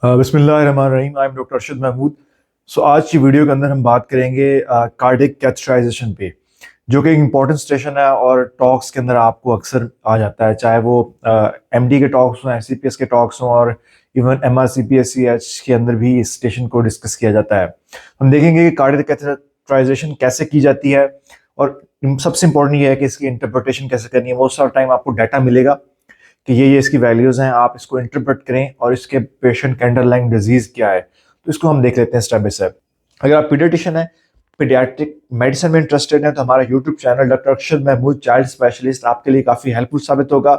बिस्मिल्लाहिर्रहमानिर्रहीम। I am doctor Arshad Mahmood. So आज की वीडियो के अंदर हम बात करेंगे कार्डिक कैथेटराइजेशन पे, जो कि एक इम्पॉर्टेंट स्टेशन है और टॉक्स के अंदर आपको अक्सर आ जाता है, चाहे वो एमडी के टॉक्स हों, एससीपीएस के टॉक्स हों और इवन एमआरसीपीएससीएच के अंदर भी इस स्टेशन को डिस्कस किया जाता है। हम देखेंगे कि कार्डिक कैथेटराइजेशन कैसे की जाती है और सबसे इम्पोर्टेंट ये है कि इसकी इंटरप्रिटेशन कैसे करनी है। मोस्ट ऑफ टाइम आपको डाटा मिलेगा कि ये इसकी वैल्यूज़ हैं, आप इसको इंटरप्रेट करें और इसके पेशेंट का अंडरलाइंग डिजीज़ क्या है, तो इसको हम देख लेते हैं स्टेप बाय स्टेप। अगर आप पीडियाट्रिशियन है, पीडियाट्रिक मेडिसिन में इंटरेस्टेड है, तो हमारा YouTube channel doctor Arshad Mahmood child specialist आपके लिए काफ़ी हेल्पफुल साबित होगा।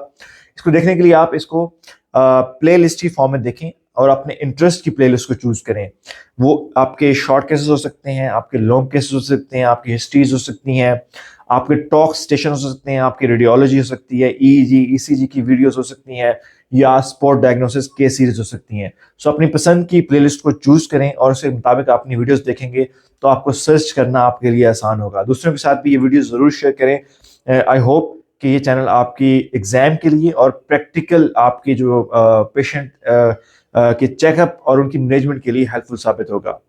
इसको देखने के लिए आप इसको प्ले लिस्ट की फॉर्म में देखें और अपने इंटरेस्ट की प्ले लिस्ट को चूज़ करें। वो आपके शॉर्ट केसेस हो सकते हैं, आपके लॉन्ग केसेस हो सकते हैं, आपकी हिस्ट्रीज हो सकती हैं, आपके टॉक स्टेशन हो सकते हैं, आपकी रेडियोलॉजी हो सकती है, ईईजी ईसीजी की वीडियोस हो सकती हैं, या स्पॉट डायग्नोसिस केस सीरीज हो सकती हैं। सो अपनी पसंद की प्लेलिस्ट को चूज करें और उसके मुताबिक अपनी वीडियोस देखेंगे तो आपको सर्च करना आपके लिए आसान होगा। दूसरों के साथ भी ये वीडियो जरूर शेयर करें। आई होप कि ये चैनल आपकी एग्जाम के लिए और प्रैक्टिकल आपकी जो पेशेंट के चेकअप और उनकी मैनेजमेंट के लिए हेल्पफुल साबित होगा।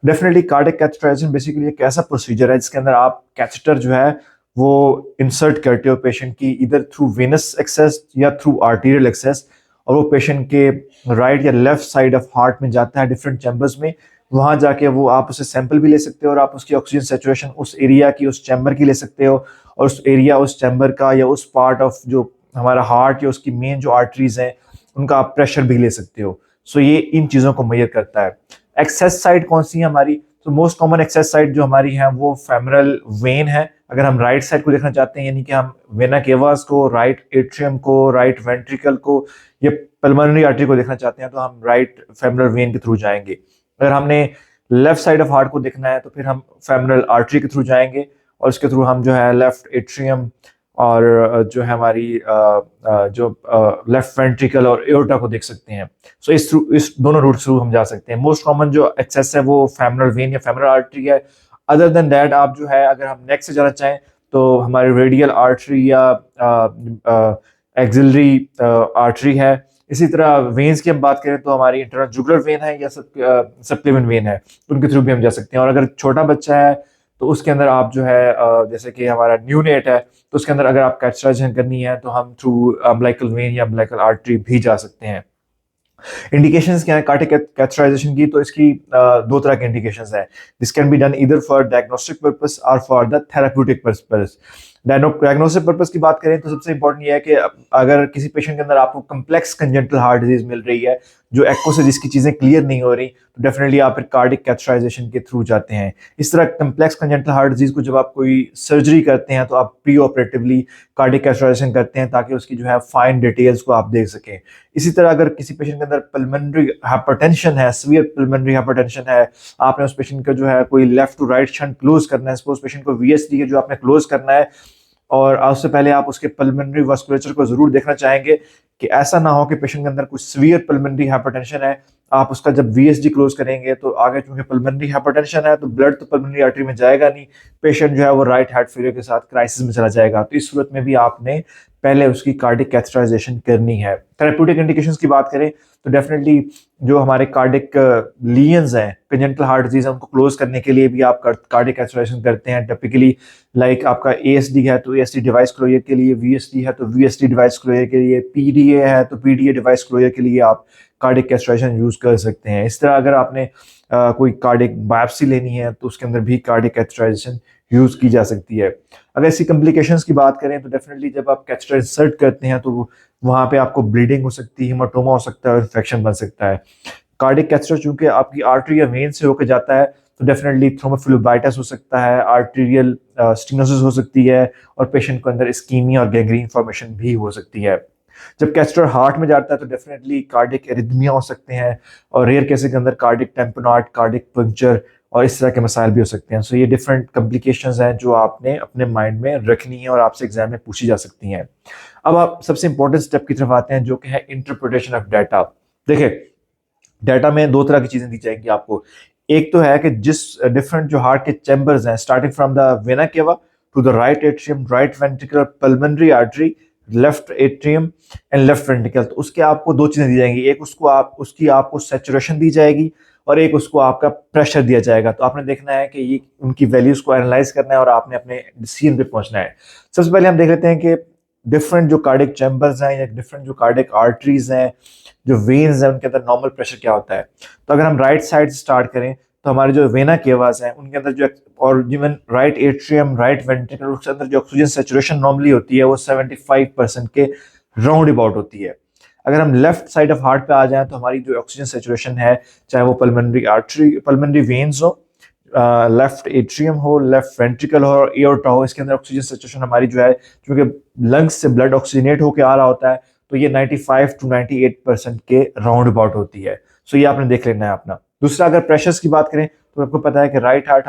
डेफिनेटली कार्डियक कैथेटराइजेशन बेसिकली एक ऐसा प्रोसीजर है जिसके अंदर आप कैथेटर जो है वो इंसर्ट करते हो पेशेंट की, इधर थ्रू वेनस एक्सेस या थ्रू आर्टीरियल एक्सेस, और वो पेशेंट के राइट या लेफ्ट साइड ऑफ हार्ट में जाता है डिफरेंट चैम्बर्स में। वहाँ जाके वो आप उसे सैंपल भी ले सकते हो और आप उसकी ऑक्सीजन सेचुरेशन उस एरिया की, उस चैम्बर की ले सकते हो, और उस एरिया, उस चैम्बर का या उस पार्ट ऑफ जो हमारा हार्ट या उसकी मेन जो आर्टरीज हैं उनका आप प्रेशर भी ले सकते हो। सो ये इन चीज़ों को मेजर करता है। एक्सेस साइड कौन सी है हमारी? तो मोस्ट कॉमन एक्सेस साइड जो हमारी है वो फेमरल वेन है। अगर हम राइट साइड को देखना चाहते हैं, यानी कि हम वेना केवास को, राइट एट्रियम को, राइट वेंट्रिकल को या पल्मोनरी आर्टरी को देखना चाहते हैं, तो हम राइट फेमरल वेन के थ्रू जाएंगे। अगर हमने लेफ्ट साइड ऑफ हार्ट को देखना है तो फिर हम फेमरल आर्टरी के थ्रू जाएंगे और उसके थ्रू हम जो है लेफ्ट एट्रियम और जो है हमारी जो लेफ्ट वेंट्रिकल और एओर्टा को देख सकते हैं। सो इस दोनों रूट थ्रू हम जा सकते हैं। मोस्ट कॉमन जो एक्सेस है वो फेमरल वेन या फेमरल आर्टरी है। अदर देन दैट आप जो है, अगर हम नेक्स्ट से जाना चाहें तो हमारी रेडियल आर्टरी या एक्सिलरी आर्टरी है। इसी तरह वेन्स की हम बात करें तो हमारी इंटरनल जुगुलर वेन है या सबक्लेवियन वेन है, उनके थ्रू भी हम जा सकते हैं। और अगर छोटा बच्चा है तो उसके अंदर आप जो है जैसे कि हमारा न्यूनेट है, तो उसके अंदर अगर आप कैथेटराइजेशन करनी है तो हम थ्रू अम्बिलिकल वेन या अम्बिलिकल आर्टरी भी जा सकते हैं। इंडिकेशंस क्या है कार्डियक कैथेटराइजेशन की? तो इसकी दो तरह के इंडिकेशंस हैं। This can be done either for diagnostic purpose और for the therapeutic purpose. Diagnostic purpose की बात करें तो सबसे इंपॉर्टेंट ये है कि अगर किसी पेशेंट के अंदर आपको कम्प्लेक्स कंजेंटल हार्ट डिजीज मिल रही है, जो एको से जिसकी चीजें क्लियर नहीं हो रही, तो डेफिनेटली आप फिर कार्डियक कैथेटराइजेशन के थ्रू जाते हैं। इस तरह कम्प्लेक्स कंजेंटल हार्ट डिजीज को जब आप कोई सर्जरी करते हैं तो आप प्री ऑपरेटिवली कार्डियक कैथेटराइजेशन करते हैं ताकि उसकी जो है फाइन डिटेल्स को आप देख सकें। इसी तरह अगर किसी पेशेंट के अंदर पल्मोनरी हाइपरटेंशन है, सीवियर पल्मोनरी हाइपरटेंशन है, आपने उस पेशेंट का जो है कोई left to right shunt close करना है, सपोज पेशेंट को वीएसडी है जो आपने क्लोज करना है, और उससे पहले आप उसके पल्मोनरी वास्कुलेचर को जरूर देखना चाहेंगे कि ऐसा ना हो कि पेशेंट के अंदर कुछ सीवियर पल्मोनरी हाइपरटेंशन है। आप उसका जब वीएसडी क्लोज करेंगे तो आगे चूंकि पल्मोनरी हाइपरटेंशन है तो ब्लड तो पल्मोनरी आर्टरी में जाएगा नहीं, पेशेंट जो है वो राइट हार्ट फेलियर के साथ क्राइसिस में चला जाएगा। तो इस सूरत में भी आपने पहले उसकी कार्डियक कैथेटराइजेशन करनी है। थेरेप्यूटिक इंडिकेशंस की बात करें तो डेफिनेटली जो हमारे कार्डियक लीजन्स हैं, कंजेंटल हार्ट डिजीज है, उनको क्लोज करने के लिए भी आप कार्डियक कैथेटराइजेशन करते हैं। टिपिकली लाइक आपका एएसडी है तो एएसडी डिवाइस क्लोजर के लिए, वीएसडी है तो वीएसडी डिवाइस क्लोजर के लिए, पीडीए है तो पीडीए डिवाइस क्लोजर के लिए आप कार्डियक कैथेटराइजेशन यूज कर सकते हैं। इस तरह अगर आपने कोई कार्डियक बायोप्सी लेनी है तो उसके अंदर भी कार्डियक कैथेटराइजेशन यूज की जा सकती है। अगर इसकी कॉम्प्लिकेशंस की बात करें तो डेफिनेटली जब आप कैथेटर इंसर्ट करते हैं तो वहाँ पे आपको ब्लीडिंग हो सकती है, हीमाटोमा हो सकता है और इन्फेक्शन बन सकता है। कार्डियक कैथेटर चूंकि आपकी आर्टरी या वेन से होकर जाता है तो डेफिनेटली थ्रोम्बोफ्लेबाइटिस हो सकता है, आर्टीरियल स्टेनोसिस हो सकती है और पेशेंट के अंदर इस्कीमिया और गैंग्रीन फॉर्मेशन भी हो सकती है। जब कैथेटर हार्ट में जाता है तो डेफिनेटली कार्डियक एरिथमिया हो सकते हैं और रेयर केसेस के अंदर कार्डियक टेम्पोनाट, कार्डियक पंक्चर और इस तरह के मसाइल भी हो सकते हैं। सो ये डिफरेंट कॉम्प्लिकेशंस हैं जो आपने अपने माइंड में रखनी है और आपसे एग्जाम में पूछी जा सकती हैं। अब आप सबसे इंपॉर्टेंट स्टेप की तरफ आते हैं जो कि है इंटरप्रिटेशन ऑफ डाटा। देखिए, डाटा में दो तरह की चीजें दी जाएंगी आपको। एक तो है कि जिस डिफरेंट जो हार्ट के चैम्बर्स हैं, starting from the vena cava to the right atrium, right ventricular, pulmonary artery, left atrium and left ventricle, तो उसके आपको दो चीजें दी जाएंगी, एक उसकी आपको सैचुरेशन दी जाएगी और एक उसको आपका प्रेशर दिया जाएगा। तो आपने देखना है कि ये उनकी वैल्यूज को एनालाइज करना है और आपने अपने डिसीजन पे पहुंचना है। सबसे पहले हम देख लेते हैं कि डिफरेंट जो कार्डिक चैम्बर्स हैं या डिफरेंट जो कार्डिक आर्टरीज हैं, जो वेन्स हैं, उनके अंदर नॉर्मल प्रेशर क्या होता है। तो अगर हम राइट साइड से स्टार्ट करें तो हमारे जो वेना केवास हैं उनके अंदर जो, और even right atrium, right ventricle, उसके अंदर जो ऑक्सीजन सेचुरेशन नॉर्मली होती है वो 75% के राउंड अबाउट होती है। अगर हम लेफ्ट साइड ऑफ हार्ट पे आ जाएं तो हमारी जो ऑक्सीजन सेचुरेशन है, चाहे वो पल्मोनरी आर्टरी, पल्मोनरी वेन्स हो, लेफ्ट एट्रियम हो, लेफ्ट वेंट्रिकल हो और एओर्टा हो, इसके अंदर ऑक्सीजन सेचुरेशन हमारी जो है, क्योंकि लंग्स से ब्लड ऑक्सीजनेट होकर आ रहा होता है, तो ये 95 to 98% के राउंड अबाउट होती है। सो ये आपने देख लेना है अपना। दूसरा, अगर प्रेशर्स की बात करें तो आपको पता है कि राइट साइड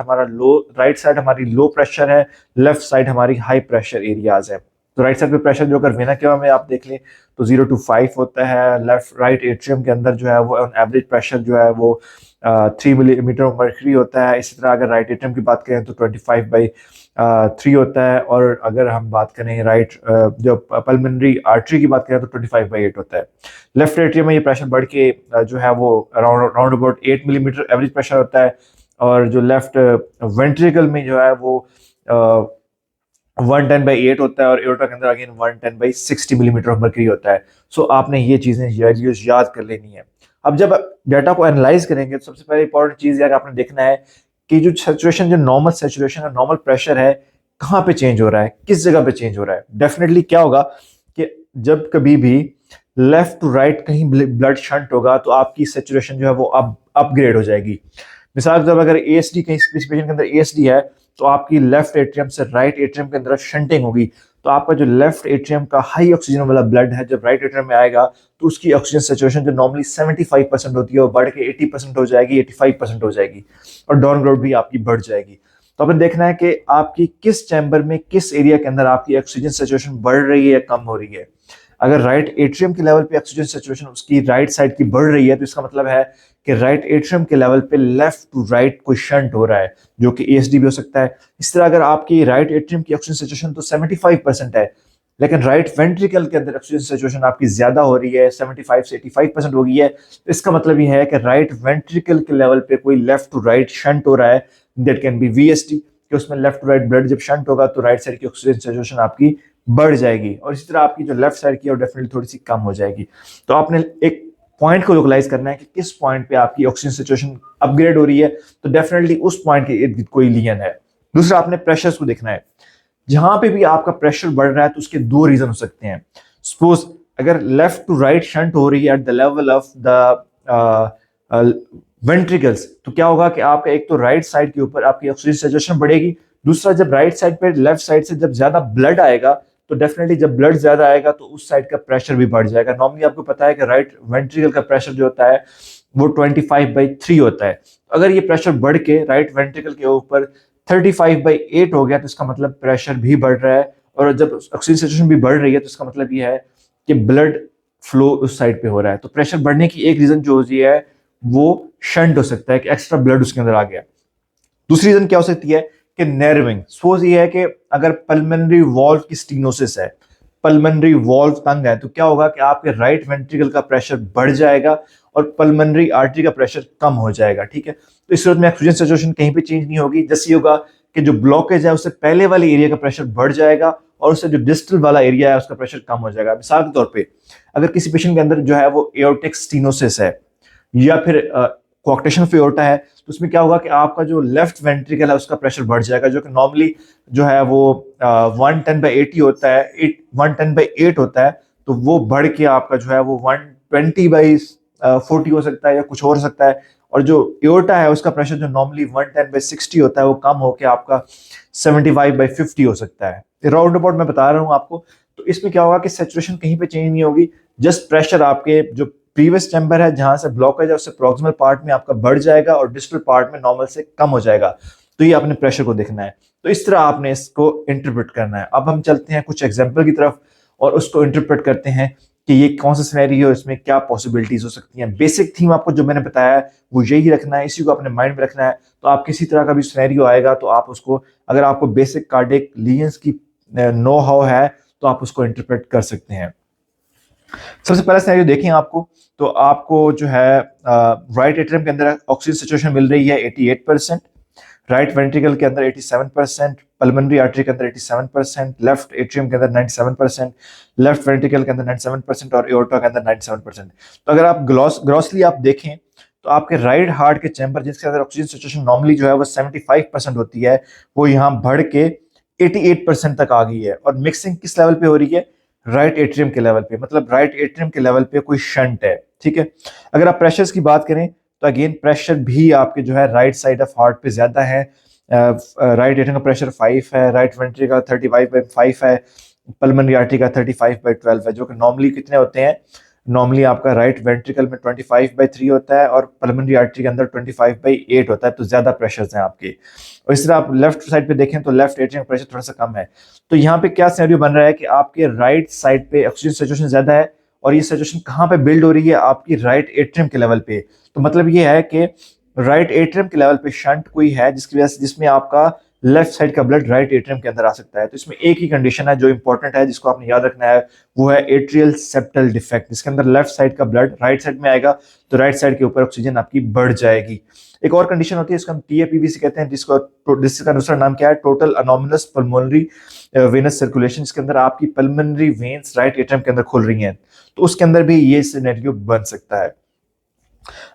हमारी लो प्रेशर है, लेफ्ट साइड हमारी हाई प्रेशर एरियाज है। तो राइट साइड पे प्रेशर जो अगर वेना केवा में आप देख लें तो 0 to 5 होता है। राइट एट्रियम के अंदर जो है वो एवरेज प्रेशर जो है वो 3 मिलीमीटर मर्करी होता है। इसी तरह अगर राइट एट्रियम की बात करें तो 25/3 होता है, और अगर हम बात करें जो पल्मोनरी आर्टरी की बात करें तो 25/8 होता है। लेफ्ट एट्रियम में ये प्रेशर बढ़ के जो है वो round about 8 millimetre average pressure होता है, और जो लेफ्ट वेंट्रिकल में जो है वो 110/8 होता है, और एओर्टा के अंदर अगेन 110/60 मिलीमीटर ऑफ मर्करी होता है। सो आपने ये चीजें वैल्यूज याद कर लेनी है। अब जब डाटा को एनालाइज करेंगे तो सबसे पहले इंपॉर्टेंट चीज है कि आपने देखना है कि जो सेचुरेशन, जो नॉर्मल सेचुरेशन है, नॉर्मल प्रेशर है, कहाँ पे चेंज हो रहा है, किस जगह पे चेंज हो रहा है। डेफिनेटली क्या होगा कि जब कभी भी लेफ्ट टू राइट कहीं ब्लड शंट होगा तो आपकी सेचुरेशन जो है वो अपग्रेड हो जाएगी। मिसाल जब अगर एएसडी कहीं पेशेंट के अंदर एएसडी है तो आपकी लेफ्ट एट्रियम से राइट एट्रियम के अंदर शंटिंग होगी, तो आपका जो लेफ्ट एट्रियम का हाई ऑक्सीजन वाला ब्लड है जब राइट एट्रियम में आएगा तो उसकी ऑक्सीजन सेचुरेशन जो नॉर्मली 75% होती है वो बढ़ के 80% हो जाएगी, 85% हो जाएगी, और डाउन ग्रोथ भी आपकी बढ़ जाएगी। तो आपने देखना है कि आपकी किस चैम्बर में, किस एरिया के अंदर आपकी ऑक्सीजन सेचुरेशन बढ़ रही है या कम हो रही है। अगर राइट एट्रियम के लेवल पे ऑक्सीजन सेचुरेशन उसकी राइट साइड की बढ़ रही है तो इसका मतलब है कि राइट एट्रियम के लेवल पे लेफ्ट टू राइट कोई शंट हो रहा है, जो कि एएसडी भी हो सकता है। इस तरह अगर आपकी राइट एट्रियम की ऑक्सीजन सेचुरेशन तो 75% है, लेकिन राइट वेंट्रिकल के अंदर ऑक्सीजन सेचुरेशन आपकी ज्यादा हो रही है, 75 से 85% हो गई है, तो इसका मतलब ये है कि राइट वेंट्रिकल के लेवल पे कोई लेफ्ट टू राइट शंट हो रहा है। दैट कैन बी वीएसटी, कि उसमें लेफ्ट टू राइट ब्लड जब शंट होगा तो राइट साइड की ऑक्सीजन सेचुरेशन आपकी बढ़ जाएगी, और इसी तरह आपकी जो लेफ्ट साइड की और डेफिनेटली थोड़ी सी कम हो जाएगी। तो आपने एक पॉइंट को लोकलाइज करना है कि किस पॉइंट पे आपकी ऑक्सीजन सिचुएशन अपग्रेड हो रही है, तो डेफिनेटली उस पॉइंट के इर्द गिर्द कोई लीजन है। दूसरा, आपने प्रेशर्स को देखना है। जहां पे भी आपका प्रेशर बढ़ रहा है तो उसके दो रीजन हो सकते हैं। सपोज अगर लेफ्ट टू राइट शंट हो रही है at the level of the ventricles, तो क्या होगा कि आपका एक तो राइट साइड के ऊपर आपकी ऑक्सीजन सेचुरेशन बढ़ेगी, दूसरा जब राइट साइड पे लेफ्ट साइड से जब ज्यादा ब्लड आएगा तो डेफिनेटली जब ब्लड ज्यादा आएगा तो उस साइड का प्रेशर भी बढ़ जाएगा। नॉर्मली आपको पता है कि राइट वेंट्रिकल का प्रेशर जो होता है वो 25/3 होता है। अगर ये प्रेशर बढ़ के राइट वेंट्रिकल के ऊपर 35/8 हो गया तो इसका मतलब प्रेशर भी बढ़ रहा है, और जब ऑक्सीजन सेचुरेशन भी बढ़ रही है तो इसका मतलब ये है कि ब्लड फ्लो उस साइड पे हो रहा है। तो प्रेशर बढ़ने की एक रीजन जो होती है वो शंट हो सकता है कि एक्स्ट्रा ब्लड उसके अंदर आ गया। दूसरी रीजन क्या हो सकती है कि नैरोइंग। सपोज ये है कि अगर पल्मोनरी वॉल्व की स्टीनोसिस है, पल्मोनरी वॉल्व तंग है, तो क्या होगा कि आपके राइट वेंट्रिकल का प्रेशर बढ़ जाएगा और पल्मोनरी आर्टरी का प्रेशर कम हो जाएगा। ठीक है, तो इस सूरत में ऑक्सीजन सेचुरेशन कहीं पे चेंज नहीं होगी। जैसे होगा कि जो ब्लॉकेज है उससे पहले वाले एरिया का प्रेशर बढ़ जाएगा और उससे जो डिस्टल वाला एरिया है उसका प्रेशर कम हो जाएगा। मिसाल के तौर पर अगर किसी पेशेंट के अंदर जो है वो एओर्टिक स्टीनोसिस है या फिर कोआक्टेशन ऑफ एओर्टा है, तो उसमें क्या होगा कि आपका जो लेफ्ट वेंट्रिकल है उसका प्रेशर बढ़ जाएगा, जो कि नॉर्मली जो है वो 110/80 होता है, 110/8 होता है, तो वो बढ़ के आपका जो है वो 120/40 हो सकता है या कुछ और हो सकता है। और जो एओर्टा है उसका प्रेशर जो नॉर्मली 110/60 होता है वो कम होकर आपका 75/50 हो सकता है। राउंड अबाउट मैं बता रहा हूँ आपको। तो इसमें क्या होगा कि सेचुरेशन कहीं पे चेंज नहीं होगी, जस्ट प्रेशर आपके जो प्रीवियस चैम्बर है जहां से ब्लॉकेज है उससे प्रॉक्सिमल पार्ट में आपका बढ़ जाएगा और डिस्टल पार्ट में नॉर्मल से कम हो जाएगा। तो ये आपने प्रेशर को देखना है, तो इस तरह आपने इसको इंटरप्रेट करना है। अब हम चलते हैं कुछ एग्जांपल की तरफ और उसको इंटरप्रेट करते हैं कि ये कौन सा सिनेरियो है, इसमें क्या पॉसिबिलिटीज हो सकती हैं। बेसिक थीम आपको जो मैंने बताया है वो यही रखना है, इसी को अपने माइंड में रखना है। तो आप किसी तरह का भी सिनेरियो आएगा तो आप उसको, अगर आपको बेसिक कार्डियक लीजन्स की नो हाउ है तो आप उसको इंटरप्रेट कर सकते हैं। सबसे पहला सिनेरियो देखें आपको, तो आपको जो है राइट एट्रियम के अंदर ऑक्सीजन सिचुएशन मिल रही है 88%, राइट वेंट्रिकल के अंदर 87%, पल्मोनरी आर्टरी के अंदर 87%, लेफ्ट एट्रियम के अंदर 97%, लेफ्ट वेंट्रिकल के अंदर 97% और एओर्टा के अंदर 97%। तो अगर आप ग्रॉसली आप देखें तो आपके राइट हार्ट के चैम्बर जिसके अंदर ऑक्सीजन सिचुएशन नॉर्मली जो है वो 75% होती है, वो यहाँ बढ़ के 88% तक आ गई है। और मिक्सिंग किस लेवल पे हो रही है? राइट एट्रियम के लेवल पे, मतलब राइट एट्रियम के लेवल पे कोई शंट है, ठीक है। अगर आप प्रेशर्स की बात करें तो अगेन प्रेशर भी आपके जो है राइट साइड ऑफ हार्ट पे ज्यादा है। राइट एट्रियम का प्रेशर 5 है, राइट वेंट्री का 35/5 है, पल्मोनरी आर्टरी का 35/12 है, जो कि नॉर्मली कितने होते हैं? नॉर्मली आपका राइट वेंट्रिकल में 25/3 होता है और पल्मोनरी आर्टरी के अंदर 25/8 होता है, तो ज्यादा प्रेशर्स हैं आपके। और इस तरह आप लेफ्ट साइड पे देखें तो लेफ्ट एट्रियम का प्रेशर थोड़ा सा कम है। तो यहाँ पे क्या सिनेरियो बन रहा है कि आपके राइट साइड पे ऑक्सीजन सैचुरेशन ज्यादा है, और ये सैचुरेशन कहाँ पे बिल्ड हो रही है? आपकी राइट एट्रियम के लेवल पे। तो मतलब ये है कि राइट एट्रियम के लेवल पे शंट कोई है जिसकी वजह से जिसमें आपका लेफ्ट साइड का ब्लड राइट एट्रियम के अंदर आ सकता है। तो इसमें एक ही कंडीशन है जो इंपॉर्टेंट है जिसको आपने याद रखना है, वो है एट्रियल सेप्टल डिफेक्ट, जिसके अंदर लेफ्ट साइड का ब्लड राइट साइड में आएगा तो राइट साइड के ऊपर ऑक्सीजन आपकी बढ़ जाएगी। एक और कंडीशन होती है इसको हम टीएपीवीसी कहते हैं, जिसका दूसरा नाम क्या है? Total anomalous pulmonary venous circulation, जिसके अंदर आपकी पल्मोनरी वेन्स राइट एट्रियम के अंदर खुल रही हैं, तो उसके अंदर भी ये सिनेरियो बन सकता है।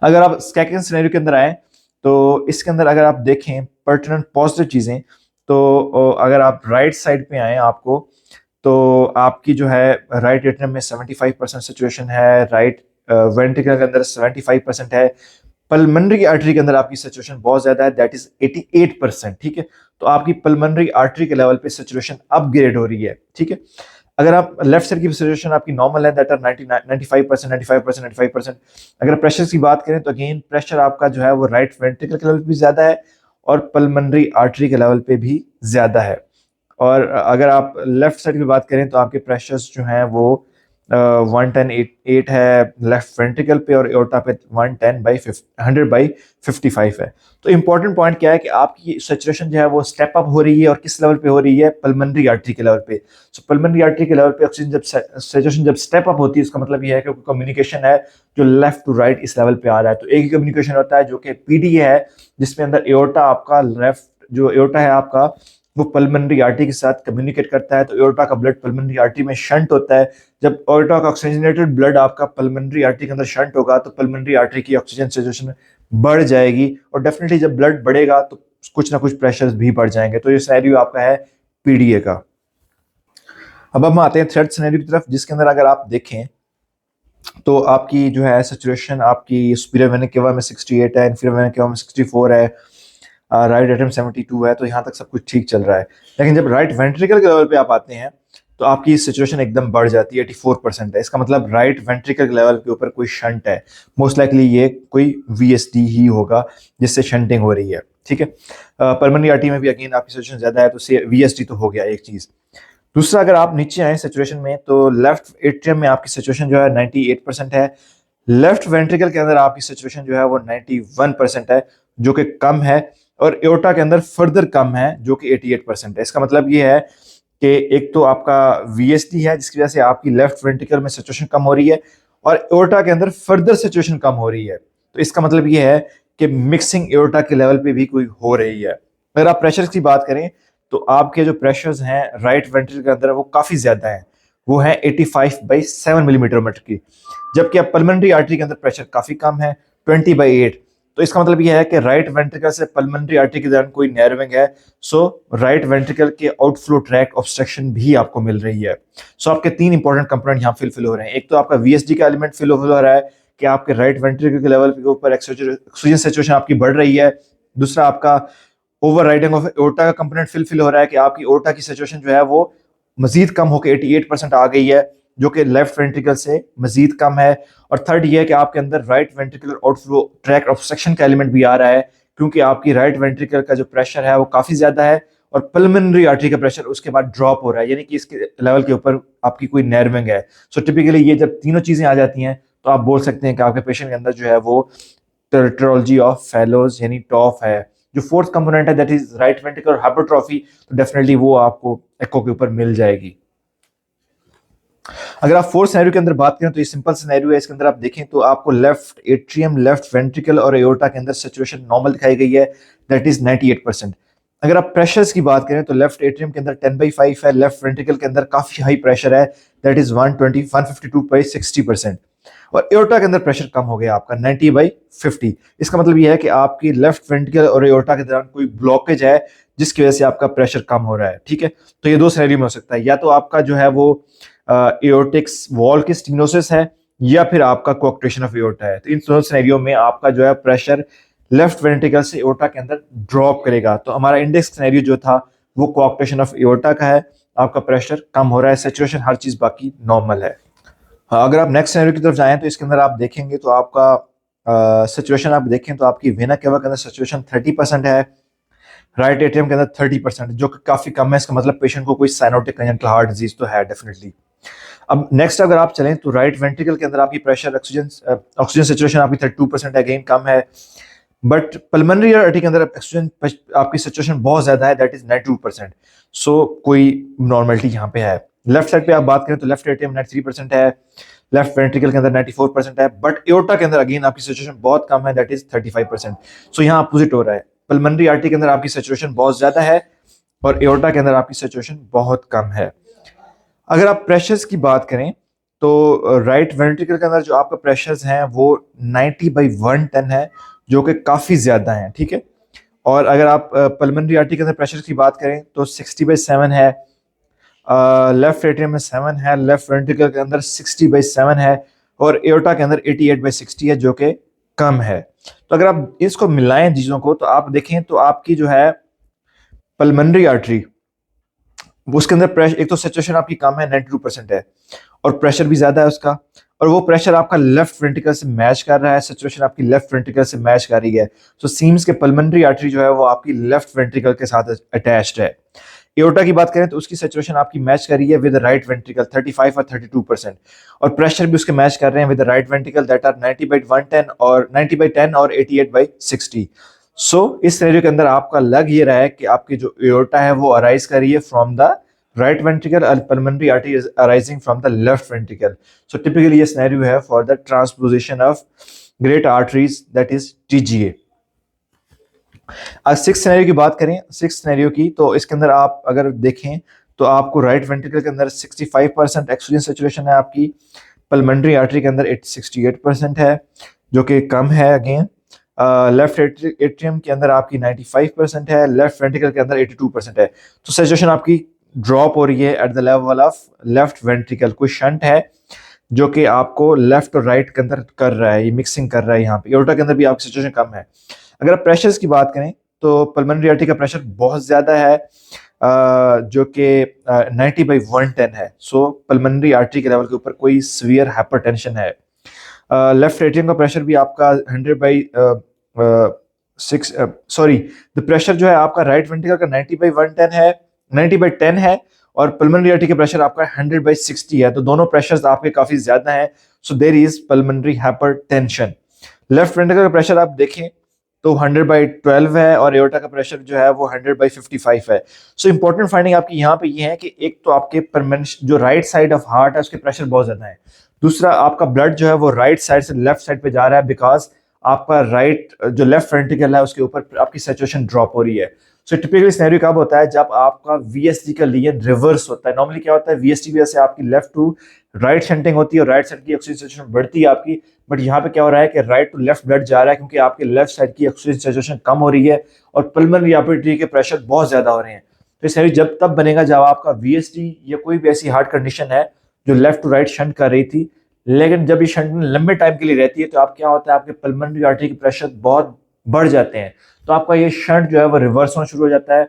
अगर आप सेकंड सिनेरियो के अंदर आए तो इसके अंदर अगर आप देखें पर्टिनेंट पॉजिटिव चीजें, तो अगर आप राइट साइड पे आए आपको, तो आपकी जो है राइट एट्रियम में 75% सिचुएशन है, राइट वेंट्रिकल के अंदर 75% है, पल्मोनरी आर्टरी के अंदर आपकी सिचुएशन बहुत ज्यादा है, दैट इज 88%, ठीक है। तो आपकी पल्मोनरी आर्टरी के लेवल पे सिचुएशन अपग्रेड हो रही है, ठीक है। अगर आप लेफ्ट साइड की सिचुएशन आपकी नॉर्मल है, दैट आर 95%, 95%, 95%। अगर प्रेशर की बात करें तो अगेन प्रेशर आपका जो है वो राइट वेंट्रिकल के लेवल पे भी ज्यादा है और पल्मोनरी आर्टरी के लेवल पे भी ज्यादा है। और अगर आप लेफ्ट साइड की बात करें तो आपके प्रेशर्स जो हैं वो 110/8 है लेफ्ट वेंट्रिकल पे, और एओर्टा पे 100/55 है। तो इंपॉर्टेंट पॉइंट क्या है कि आपकी सैचुरेशन जो है वो स्टेप अप हो रही है, और किस लेवल पे हो रही है? पल्मोनरी आर्टरी के लेवल पे। सो पल्मोनरी आर्टरी के लेवल पे ऑक्सीजन जब सैचुरेशन जब स्टेप अप होती है, इसका मतलब ये है कि कम्युनिकेशन है जो लेफ्ट टू राइट इस लेवल पे आ रहा है। तो एक ही कम्युनिकेशन होता है जो कि पीडीए है, जिसमें अंदर एओर्टा आपका लेफ्ट जो एओर्टा है आपका वो पल्मोनरी आर्टरी के साथ कम्युनिकेट करता है, तो एओर्टा का ब्लड पल्मोनरी आर्टरी में शंट होता है। जब एओर्टा का ऑक्सीजनेटेड ब्लड आपका पल्मोनरी आर्टरी के अंदर शंट होगा तो पल्मोनरी आर्टरी की ऑक्सीजन सैचुरेशन बढ़ जाएगी, और डेफिनेटली जब ब्लड बढ़ेगा तो कुछ ना कुछ प्रेशर्स भी बढ़ जाएंगे। तो ये सिनेरियो आपका है पीडीए का। अब हम आते हैं थर्ड सिनेरियो की तरफ, जिसके अंदर अगर आप देखें तो आपकी जो है सिचुएशन आपकी सुपीरियर वेना केवा में 68 है, इंफीरियर वेना केवा में 64 है, राइट एट्रियम 72 है, तो यहाँ तक सब कुछ ठीक चल रहा है। लेकिन जब राइट वेंट्रिकल के लेवल पे आप आते हैं तो आपकी सिचुएशन एकदम बढ़ जाती है, 84% है। इसका मतलब राइट वेंट्रिकल के लेवल के ऊपर कोई शंट है, मोस्ट लाइकली ये कोई वीएसडी ही होगा जिससे शंटिंग हो रही है, ठीक है। पल्मोनरी आर्टरी में भी अगेन आपकी सिचुएशन ज्यादा है, तो वीएसडी तो हो गया एक चीज। दूसरा, अगर आप नीचे आए सिचुएशन में तो लेफ्ट एट्रियम में आपकी सिचुएशन जो है 98% है, लेफ्ट वेंट्रिकल के अंदर आपकी सिचुएशन जो है वो 91% है, जो कि कम है, और एओर्टा के अंदर फर्दर कम है जो कि 88% है। इसका मतलब ये है कि एक तो आपका वीएसडी है जिसकी वजह से आपकी लेफ्ट वेंट्रिकल में सिचुएशन कम हो रही है, और एओर्टा के अंदर फर्दर सिचुएशन कम हो रही है। तो इसका मतलब ये है कि मिक्सिंग एओर्टा के लेवल पे भी कोई हो रही है। अगर आप प्रेशर की बात करें तो आपके जो प्रेशर्स हैं राइट वेंट्रिकल के अंदर वो काफी ज्यादा है, वो है 85/7 मिलीमीटर मर्क्यूरी, जबकि अब पल्मोनरी आर्टरी के अंदर प्रेशर काफी कम है, 20/8। तो इसका मतलब यह है कि राइट वेंट्रिकल से पल्मोनरी आर्टरी के दौरान कोई नैरोइंग है, सो राइट वेंट्रिकल के आउटफ्लो ट्रैक ऑब्स्ट्रक्शन भी आपको मिल रही है। सो आपके तीन इंपॉर्टेंट कंपोनेंट यहाँ फिल हो रहे हैं। एक तो आपका वीएसडी का एलिमेंट फिल हो रहा है कि आपके राइट वेंट्रिकल के लेवल के ऊपर ऑक्सीजन सैचुरेशन आपकी बढ़ रही है। दूसरा, आपका ओवर राइडिंग ऑफ एओर्टा का कंपोनेंट फिल हो रहा है कि आपकी एओर्टा की सिचुएशन जो है वो मजीद कम होकर 88% आ गई है, जो कि लेफ्ट वेंट्रिकल से मजीद कम है। और थर्ड ये है कि आपके अंदर right ventricular outflow track obstruction का एलिमेंट भी आ रहा है, क्योंकि आपकी राइट वेंट्रिकल का जो प्रेशर है वो काफी ज्यादा है और पल्मोनरी आर्टरी का प्रेशर उसके बाद ड्रॉप हो रहा है, यानी कि इसके लेवल के ऊपर आपकी कोई नैरोइंग है। सो टिपिकली ये जब तीनों चीजें आ जाती हैं तो आप बोल सकते हैं कि आपके पेशेंट के अंदर जो है वो टेट्रोलॉजी ऑफ फेलोज यानी टॉफ है। जो फोर्थ कंपोनेंट है that is right ventricular hypertrophy, तो डेफिनेटली वो आपको एको के ऊपर मिल जाएगी। अगर आप फोर्थ सिनेरियो के अंदर बात करें तो ये सिंपल सिनेरियो है। इसके अंदर आप देखें तो आपको लेफ्ट एट्रियम, लेफ्ट वेंट्रिकल और एओर्टा के अंदर सिचुएशन नॉर्मल दिखाई गई है, दैट इज 98%। अगर आप प्रेशर्स की बात करें तो लेफ्ट एट्रियम के अंदर 10/5 है, लेफ्ट वेंट्रिकल के अंदर काफी हाई प्रेशर है, दैट इज 152/60%। और एओर्टा के अंदर प्रेशर कम हो गया आपका 90/50। इसका मतलब यह है कि आपकी लेफ्ट वेंट्रिकल और एओर्टा के दौरान कोई ब्लॉकेज है जिसकी वजह से आपका प्रेशर कम हो रहा है। ठीक है, तो ये दो सिनेरियो में हो सकता है, या तो आपका जो है वो एओर्टिक्स वॉल की स्टेनोसिस है, या फिर आपका कोऑक्टेशन ऑफ एओर्टा है। तो इन दोनों सिनेरियो में आपका जो है प्रेशर लेफ्ट वेंट्रिकल से एओर्टा के अंदर ड्रॉप करेगा। तो हमारा इंडेक्स सिनेरियो जो था वो कोऑक्टेशन ऑफ एओर्टा का है, आपका प्रेशर कम हो रहा है, सैचुरेशन हर चीज बाकी नॉर्मल है। हाँ, अगर आप नेक्स्ट सिनेरियो की तरफ जाएं तो इसके अंदर आप देखेंगे तो आपका सिचुएशन आप देखें तो आपकी वेना केवा के अंदर सिचुएशन 30% है, राइट एट्रियम के अंदर 30%, जो कि काफी कम है। इसका मतलब पेशेंट को कोई साइनोटिक कंजेनिटल हार्ट डिजीज तो है डेफिनेटली। अब नेक्स्ट अगर आप चलें तो राइट वेंट्रिकल के अंदर आपकी प्रेशर ऑक्सीजन सिचुएशन आपकी 32% है, अगेन कम है। बट पल्मोनरी आर्टरी के अंदर ऑक्सीजन आपकी सिचुएशन बहुत ज्यादा है, दैट इज 92%। सो कोई नॉर्मलिटी यहाँ पे है। लेफ्ट साइड पे आप बात करें तो लेफ्ट एट्रियम 93% है, लेफ्ट वेंट्रिकल के अंदर 94% है, बट एओर्टा के अंदर अगेन आपकी सिचुएशन बहुत कम है, दैट इज 35%। सो यहाँ अपोजिट हो रहा है, पल्मोनरी आर्टरी के अंदर आपकी सिचुएशन बहुत ज्यादा है और एओर्टा के अंदर आपकी सिचुएशन बहुत कम है। अगर आप प्रेशर्स की बात करें तो राइट वेंट्रिकल के अंदर जो आपका प्रेशर्स हैं वो 90/110 है, जो कि काफी ज्यादा है। ठीक है, और अगर आप पल्मोनरी आर्टरी के अंदर प्रेशर की बात करें तो 60/7 है, लेफ्ट एट्रियम में 7 है, लेफ्ट वेंट्रिकल के अंदर 60/7 है, और एओर्टा के अंदर 88/60 है, जो कि कम है। तो अगर आप इसको मिलाएं चीजों को तो आप देखें तो आपकी जो है पल्मोनरी आर्टरी उसके अंदर प्रेशर, एक तो सिचुएशन आपकी कम है 92% है, और प्रेशर भी ज्यादा है उसका, और वो प्रेशर आपका लेफ्ट वेंट्रिकल से मैच कर रहा है, सिचुएशन आपकी लेफ्ट वेंट्रिकल से मैच कर रही है। सो सीम्स के पल्मोनरी आर्टरी जो है वो आपकी लेफ्ट वेंट्रिकल के साथ अटैच्ड है। एओर्टा की बात करें तो उसकी सिचुएशन आपकी मैच कर रही है विद राइट वेंट्रिकल 35 और 32%, और प्रेशर भी उसके मैच कर रहे हैं with right ventricle that are 90/10 और 88/60। सो इस सिनेरियो के अंदर आपका लग ये रहा है कि आपकी जो एओर्टा है वो अराइज कर रही है फ्रॉम द राइट वेंट्रिकल और pulmonary artery is arising from the left ventricle. So typically ये सिनेरियो है for the transposition of great arteries, that is TGA. आज सिक्स सिनेरियो की बात करें, सिक्स सिनेरियो की, तो इसके अंदर आप अगर देखें तो आपको राइट वेंट्रिकल के अंदर 65% ऑक्सीजन सैचुरेशन है आपकी, पल्मोनरी आर्टरी के अंदर 68% है, जो कि कम है अगेन। लेफ्ट एट्रियम के अंदर आपकी 95% है, लेफ्ट वेंट्रिकल के अंदर 82% है। तो सैचुरेशन आपकी ड्रॉप हो रही है at the level of left ventricle. कोई शंट है जो कि आपको लेफ्ट और राइट के अंदर कर रहा है, ये मिक्सिंग कर रहा है यहाँ पे। एओर्टा के अंदर भी आपकी सिचुएशन कम है। अगर आप प्रेशर्स की बात करें तो पल्मोनरी आर्टरी का प्रेशर बहुत ज्यादा है, जो कि 90/110 है। सो पल्मोनरी आर्टरी के लेवल के ऊपर कोई सीवियर हाइपरटेंशन है। लेफ्ट एट्रियम का प्रेशर भी आपका 100/6, सॉरी, द प्रेशर जो है आपका राइट वेंट्रिकल का 90/110 है, 90/10 है, और पल्मोनरी आर्टरी का प्रेशर आपका 100/60 है। तो दोनों प्रेशर्स आपके काफी ज्यादा हैं, so there is pulmonary hypertension. Left ventricle का प्रेशर आप देखें तो 100/12 है, और एओर्टा का प्रेशर जो है वो 100/55 है। सो इंपॉर्टेंट फाइंडिंग आपकी यहाँ पे ये है कि एक तो आपके जो राइट साइड ऑफ हार्ट है उसके प्रेशर बहुत ज्यादा है, दूसरा आपका ब्लड जो है वो राइट साइड से लेफ्ट साइड पे जा रहा है, बिकॉज आपका राइट जो लेफ्ट वेंट्रिकल है उसके ऊपर आपकी सैचुरेशन ड्रॉप हो रही है। सो टिपिकली सिनेरियो कब होता है, जब आपका वीएसडी का लीजन रिवर्स होता है। नॉर्मली क्या होता है, वीएसडी वजह से आपकी लेफ्ट टू राइट शंटिंग होती है और राइट साइड की ऑक्सीजन सैचुरेशन बढ़ती है आपकी, बट यहाँ पे क्या हो रहा है कि राइट टू लेफ्ट ब्लड जा रहा है, क्योंकि आपके लेफ्ट साइड की ऑक्सीजन सैचुरेशन कम हो रही है और पल्मोनरी आर्टरी के प्रेशर बहुत ज्यादा हो रहे हैं। तो ये सिनेरियो जब तब बनेगा जब आपका वीएसडी या कोई भी ऐसी हार्ट कंडीशन है जो लेफ्ट टू राइट शंट कर रही थी, लेकिन जब ये शंट लंबे टाइम के लिए रहती है तो आप क्या होता है, आपके पल्मोनरी आर्टरी के प्रेशर बहुत बढ़ जाते हैं, तो आपका ये शंट जो है वो रिवर्स होना शुरू हो जाता है।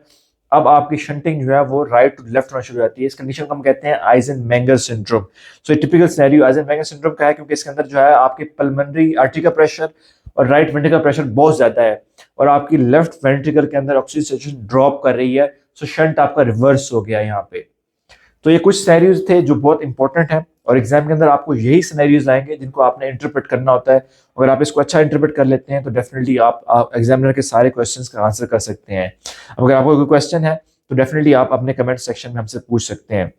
अब आपकी शंटिंग जो है वो राइट टू लेफ्ट होना शुरू हो जाती है। इस कंडीशन को हम कहते हैं आइजनमेंगर सिंड्रोम। सो ये टिपिकल सिनेरियो आइजनमेंगर सिंड्रोम का है, क्योंकि इसके अंदर जो है आपके पल्मोनरी आर्टरी का प्रेशर और राइट वेंट्रिकल का प्रेशर बहुत ज्यादा है, और आपकी लेफ्ट वेंट्रिकल के अंदर ऑक्सीजन सैचुरेशन ड्रॉप कर रही है। सो शंट आपका रिवर्स हो गया यहाँ पे। तो ये कुछ सिनेरियोज थे जो बहुत इंपॉर्टेंट हैं, और एग्जाम के अंदर आपको यही सिनेरियोज आएंगे जिनको आपने इंटरप्रेट करना होता है। अगर आप इसको अच्छा इंटरप्रेट कर लेते हैं तो डेफिनेटली आप एग्जामिनर के सारे क्वेश्चंस का आंसर कर सकते हैं। अब अगर आपको कोई क्वेश्चन है तो डेफिनेटली आप अपने कमेंट सेक्शन में हमसे पूछ सकते हैं।